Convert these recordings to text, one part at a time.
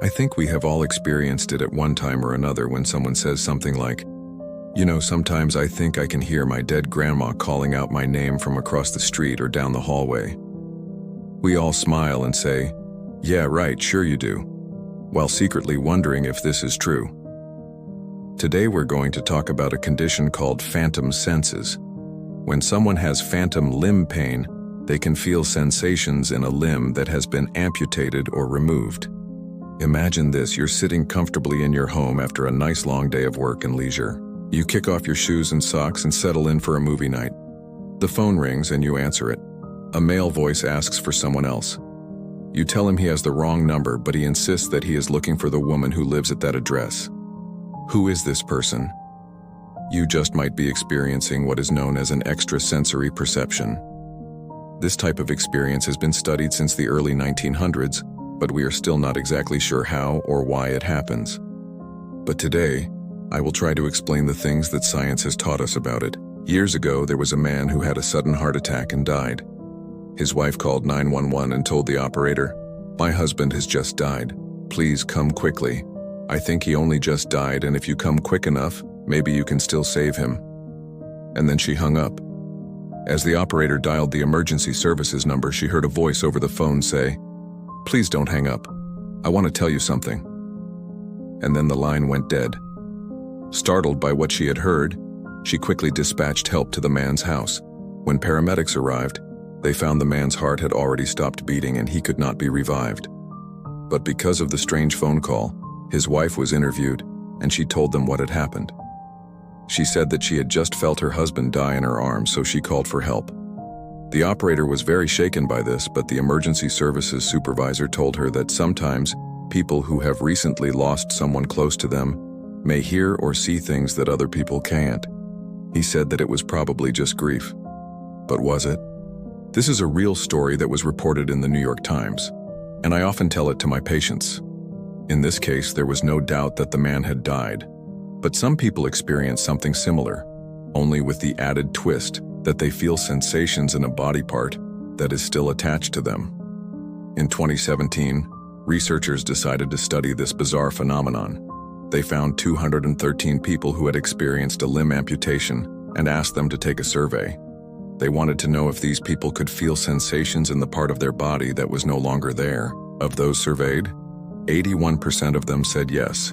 I think we have all experienced it at one time or another when someone says something like, "You know, sometimes I think I can hear my dead grandma calling out my name from across the street or down the hallway." We all smile and say, "Yeah, right, sure you do," while secretly wondering if this is true. Today we're going to talk about a condition called phantom senses. When someone has phantom limb pain, they can feel sensations in a limb that has been amputated or removed. Imagine this: you're sitting comfortably in your home after a nice long day of work and leisure. You kick off your shoes and socks and settle in for a movie night. The phone rings and you answer it. A male voice asks for someone else. You tell him he has the wrong number, but he insists that he is looking for the woman who lives at that address. Who is this person? You just might be experiencing what is known as an extrasensory perception. This type of experience has been studied since the early 1900s, but we are still not exactly sure how or why it happens. But today, I will try to explain the things that science has taught us about it. Years ago, there was a man who had a sudden heart attack and died. His wife called 911 and told the operator, "My husband has just died. Please come quickly. I think he only just died, and if you come quick enough, maybe you can still save him." And then she hung up. As the operator dialed the emergency services number, she heard a voice over the phone say, "Please don't hang up. I want to tell you something." And then the line went dead. Startled by what she had heard, she quickly dispatched help to the man's house. When paramedics arrived, they found the man's heart had already stopped beating and he could not be revived. But because of the strange phone call, his wife was interviewed, and she told them what had happened. She said that she had just felt her husband die in her arms, so she called for help. The operator was very shaken by this, but the emergency services supervisor told her that sometimes people who have recently lost someone close to them may hear or see things that other people can't. He said that it was probably just grief. But was it? This is a real story that was reported in the New York Times, and I often tell it to my patients. In this case, there was no doubt that the man had died, but some people experience something similar, only with the added twist that they feel sensations in a body part that is still attached to them. In 2017, researchers decided to study this bizarre phenomenon. They found 213 people who had experienced a limb amputation and asked them to take a survey. They wanted to know if these people could feel sensations in the part of their body that was no longer there. Of those surveyed, 81% of them said yes,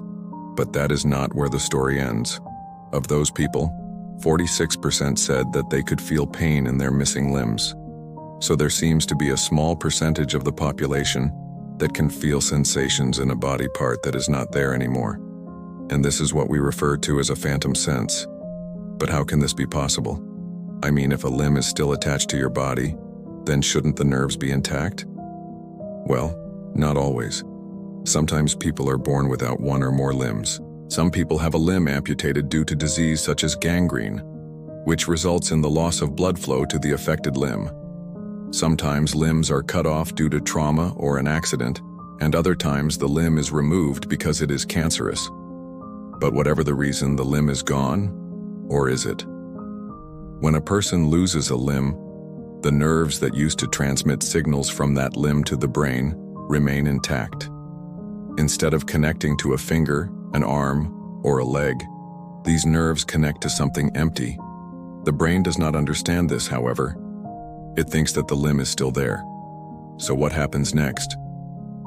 but that is not where the story ends. Of those people, 46% said that they could feel pain in their missing limbs. So there seems to be a small percentage of the population that can feel sensations in a body part that is not there anymore. And this is what we refer to as a phantom sense. But how can this be possible? I mean, if a limb is still attached to your body, then shouldn't the nerves be intact? Well, not always. Sometimes people are born without one or more limbs. Some people have a limb amputated due to disease such as gangrene, which results in the loss of blood flow to the affected limb. Sometimes limbs are cut off due to trauma or an accident, and other times the limb is removed because it is cancerous. But whatever the reason, the limb is gone, or is it? When a person loses a limb, the nerves that used to transmit signals from that limb to the brain remain intact. Instead of connecting to a finger, an arm, or a leg, these nerves connect to something empty. The brain does not understand this, however. It thinks that the limb is still there. So what happens next?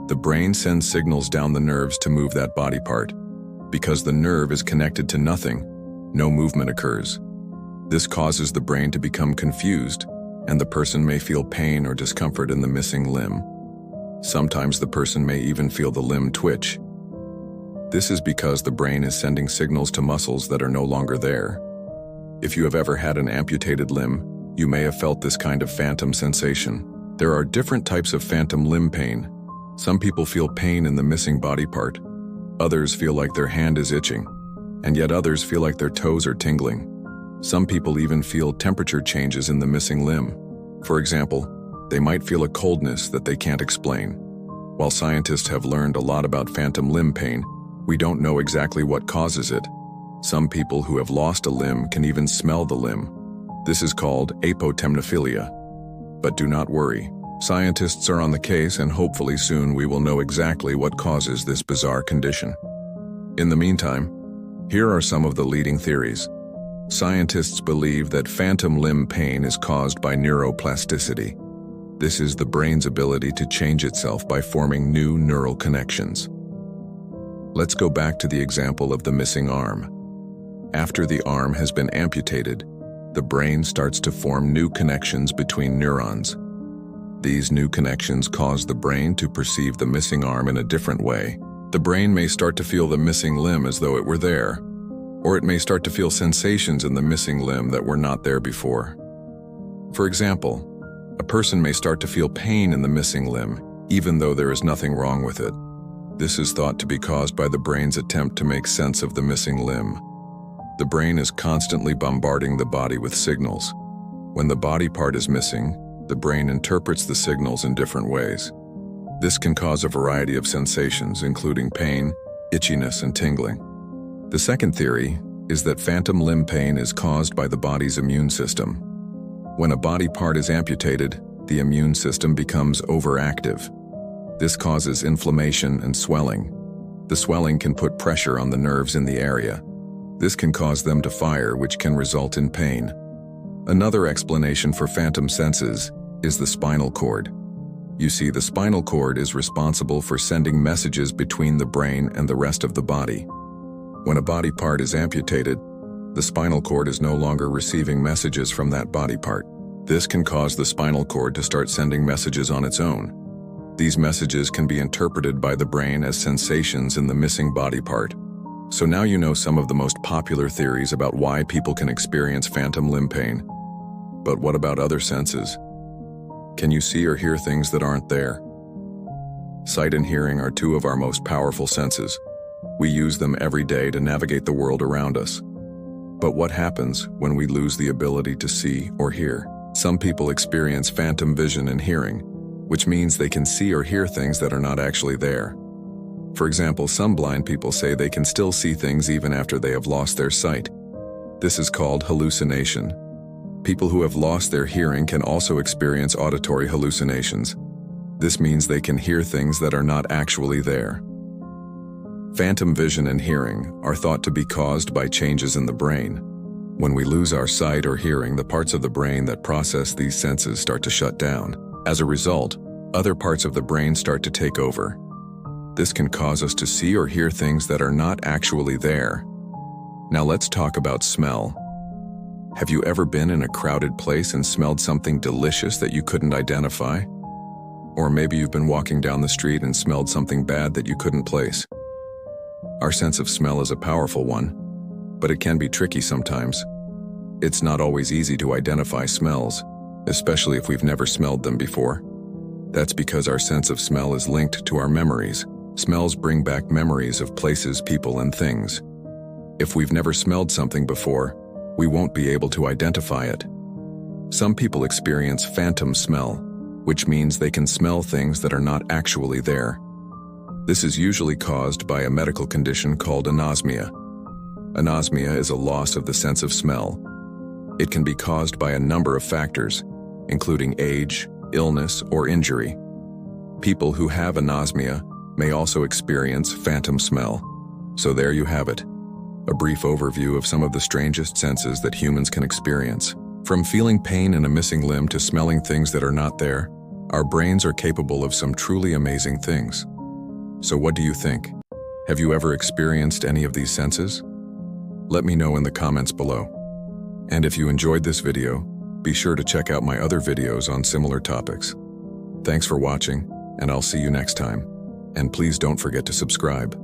The brain sends signals down the nerves to move that body part. Because the nerve is connected to nothing, no movement occurs. This causes the brain to become confused, and the person may feel pain or discomfort in the missing limb. Sometimes the person may even feel the limb twitch. This is because the brain is sending signals to muscles that are no longer there. If you have ever had an amputated limb, you may have felt this kind of phantom sensation. There are different types of phantom limb pain. Some people feel pain in the missing body part. Others feel like their hand is itching, and yet others feel like their toes are tingling. Some people even feel temperature changes in the missing limb. For example, they might feel a coldness that they can't explain. While scientists have learned a lot about phantom limb pain, we don't know exactly what causes it. Some people who have lost a limb can even smell the limb. This is called apotemnophilia. But do not worry. Scientists are on the case, and hopefully soon we will know exactly what causes this bizarre condition. In the meantime, here are some of the leading theories. Scientists believe that phantom limb pain is caused by neuroplasticity. This is the brain's ability to change itself by forming new neural connections. Let's go back to the example of the missing arm. After the arm has been amputated, the brain starts to form new connections between neurons. These new connections cause the brain to perceive the missing arm in a different way. The brain may start to feel the missing limb as though it were there, or it may start to feel sensations in the missing limb that were not there before. For example, a person may start to feel pain in the missing limb, even though there is nothing wrong with it. This is thought to be caused by the brain's attempt to make sense of the missing limb. The brain is constantly bombarding the body with signals. When the body part is missing, the brain interprets the signals in different ways. This can cause a variety of sensations, including pain, itchiness, and tingling. The second theory is that phantom limb pain is caused by the body's immune system. When a body part is amputated, the immune system becomes overactive. This causes inflammation and swelling. The swelling can put pressure on the nerves in the area. This can cause them to fire, which can result in pain. Another explanation for phantom senses is the spinal cord. You see, the spinal cord is responsible for sending messages between the brain and the rest of the body. When a body part is amputated, the spinal cord is no longer receiving messages from that body part. This can cause the spinal cord to start sending messages on its own. These messages can be interpreted by the brain as sensations in the missing body part. So now you know some of the most popular theories about why people can experience phantom limb pain. But what about other senses? Can you see or hear things that aren't there? Sight and hearing are two of our most powerful senses. We use them every day to navigate the world around us. But what happens when we lose the ability to see or hear? Some people experience phantom vision and hearing, which means they can see or hear things that are not actually there. For example, some blind people say they can still see things even after they have lost their sight. This is called hallucination. People who have lost their hearing can also experience auditory hallucinations. This means they can hear things that are not actually there. Phantom vision and hearing are thought to be caused by changes in the brain. When we lose our sight or hearing, the parts of the brain that process these senses start to shut down. As a result, other parts of the brain start to take over. This can cause us to see or hear things that are not actually there. Now let's talk about smell. Have you ever been in a crowded place and smelled something delicious that you couldn't identify? Or maybe you've been walking down the street and smelled something bad that you couldn't place. Our sense of smell is a powerful one, but it can be tricky sometimes. It's not always easy to identify smells, especially if we've never smelled them before. That's because our sense of smell is linked to our memories. Smells bring back memories of places, people, and things. If we've never smelled something before, we won't be able to identify it. Some people experience phantom smell, which means they can smell things that are not actually there. This is usually caused by a medical condition called anosmia. Anosmia is a loss of the sense of smell. It can be caused by a number of factors, including age, illness, or injury. People who have anosmia may also experience phantom smell. So there you have it. A brief overview of some of the strangest senses that humans can experience. From feeling pain in a missing limb to smelling things that are not there, our brains are capable of some truly amazing things. So what do you think? Have you ever experienced any of these senses? Let me know in the comments below. And if you enjoyed this video, be sure to check out my other videos on similar topics. Thanks for watching, and I'll see you next time. And please don't forget to subscribe.